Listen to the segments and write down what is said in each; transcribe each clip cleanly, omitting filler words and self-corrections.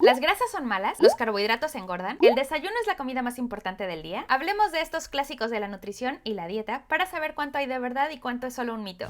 ¿Las grasas son malas? ¿Los carbohidratos engordan? ¿El desayuno es la comida más importante del día? Hablemos de estos clásicos de la nutrición y la dieta para saber cuánto hay de verdad y cuánto es solo un mito.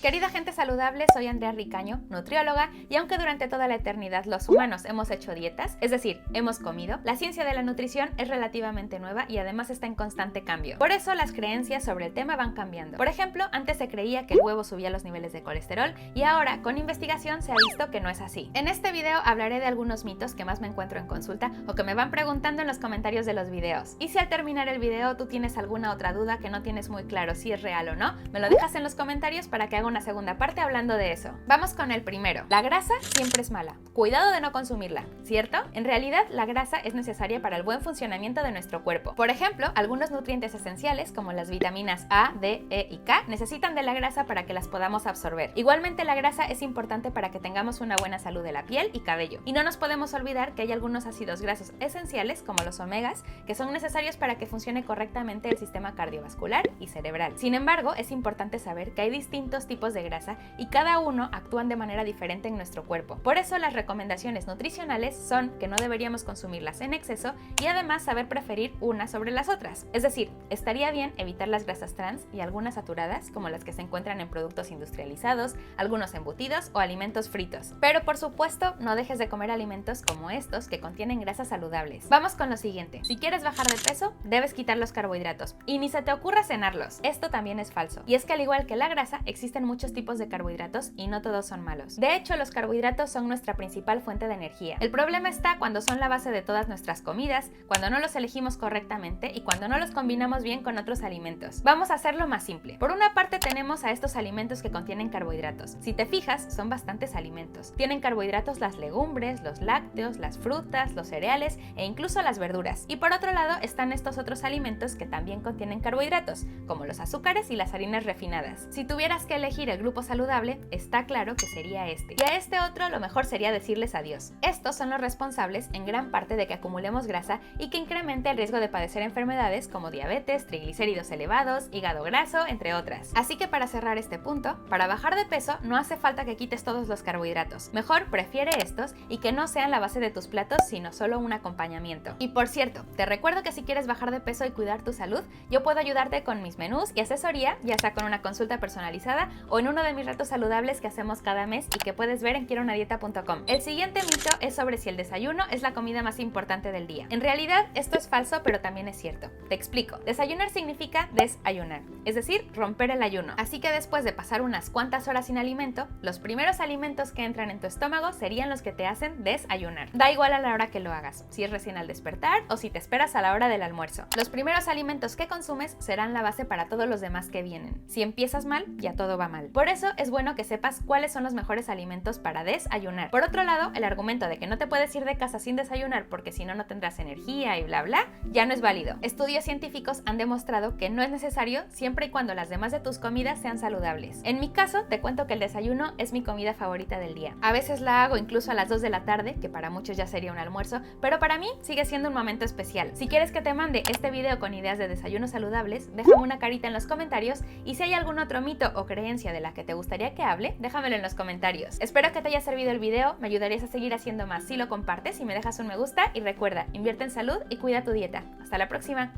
Querida gente saludable, soy Andrea Ricaño, nutrióloga, y aunque durante toda la eternidad los humanos hemos hecho dietas, es decir, hemos comido, la ciencia de la nutrición es relativamente nueva y además está en constante cambio. Por eso las creencias sobre el tema van cambiando. Por ejemplo, antes se creía que el huevo subía los niveles de colesterol y ahora, con investigación, se ha visto que no es así. En este video hablaré de algunos mitos que más me encuentro en consulta o que me van preguntando en los comentarios de los videos. Y si al terminar el video tú tienes alguna otra duda que no tienes muy claro si es real o no, me lo dejas en los comentarios para que haga una segunda parte hablando de eso. Vamos con el primero. La grasa siempre es mala. Cuidado de no consumirla, ¿cierto? En realidad, la grasa es necesaria para el buen funcionamiento de nuestro cuerpo. Por ejemplo, algunos nutrientes esenciales, como las vitaminas A, D, E y K, necesitan de la grasa para que las podamos absorber. Igualmente, la grasa es importante para que tengamos una buena salud de la piel y cabello. Y no nos podemos olvidar que hay algunos ácidos grasos esenciales, como los omegas, que son necesarios para que funcione correctamente el sistema cardiovascular y cerebral. Sin embargo, es importante saber que hay distintos tipos de grasa y cada uno actúan de manera diferente en nuestro cuerpo. Por eso las recomendaciones nutricionales son que no deberíamos consumirlas en exceso y además saber preferir unas sobre las otras. Es decir, estaría bien evitar las grasas trans y algunas saturadas, como las que se encuentran en productos industrializados, algunos embutidos o alimentos fritos. Pero por supuesto, no dejes de comer alimentos como estos que contienen grasas saludables. Vamos con lo siguiente. Si quieres bajar de peso, debes quitar los carbohidratos y ni se te ocurra cenarlos. Esto también es falso. Y es que al igual que la grasa, existen muchos tipos de carbohidratos y no todos son malos. De hecho, los carbohidratos son nuestra principal fuente de energía. El problema está cuando son la base de todas nuestras comidas, cuando no los elegimos correctamente y cuando no los combinamos bien con otros alimentos. Vamos a hacerlo más simple. Por una parte tenemos a estos alimentos que contienen carbohidratos. Si te fijas, son bastantes alimentos. Tienen carbohidratos las legumbres, los lácteos, las frutas, los cereales e incluso las verduras. Y por otro lado están estos otros alimentos que también contienen carbohidratos, como los azúcares y las harinas refinadas. Si tuvieras que elegir el grupo saludable, está claro que sería este. Y a este otro lo mejor sería decirles adiós. Estos son los responsables en gran parte de que acumulemos grasa y que incremente el riesgo de padecer enfermedades como diabetes, triglicéridos elevados, hígado graso, entre otras. Así que para cerrar este punto, para bajar de peso no hace falta que quites todos los carbohidratos. Mejor prefiere estos y que no sean la base de tus platos, sino solo un acompañamiento. Y por cierto, te recuerdo que si quieres bajar de peso y cuidar tu salud, yo puedo ayudarte con mis menús y asesoría, ya sea con una consulta personalizada o en uno de mis retos saludables que hacemos cada mes y que puedes ver en quierounadieta.com. El siguiente mito es sobre si el desayuno es la comida más importante del día. En realidad, esto es falso, pero también es cierto. Te explico. Desayunar significa desayunar, es decir, romper el ayuno. Así que después de pasar unas cuantas horas sin alimento, los primeros alimentos que entran en tu estómago serían los que te hacen desayunar. Da igual a la hora que lo hagas, si es recién al despertar o si te esperas a la hora del almuerzo. Los primeros alimentos que consumes serán la base para todos los demás que vienen. Si empiezas mal, ya todo va mal. Por eso es bueno que sepas cuáles son los mejores alimentos para desayunar. Por otro lado, el argumento de que no te puedes ir de casa sin desayunar porque si no, no tendrás energía y bla bla, ya no es válido. Estudios científicos han demostrado que no es necesario siempre y cuando las demás de tus comidas sean saludables. En mi caso, te cuento que el desayuno es mi comida favorita del día. A veces la hago incluso a las 2 de la tarde, que para muchos ya sería un almuerzo, pero para mí sigue siendo un momento especial. Si quieres que te mande este video con ideas de desayunos saludables, déjame una carita en los comentarios y si hay algún otro mito o creencia de la que te gustaría que hable, déjamelo en los comentarios. Espero que te haya servido el video, me ayudarías a seguir haciendo más si lo compartes y me dejas un me gusta y recuerda, invierte en salud y cuida tu dieta. Hasta la próxima.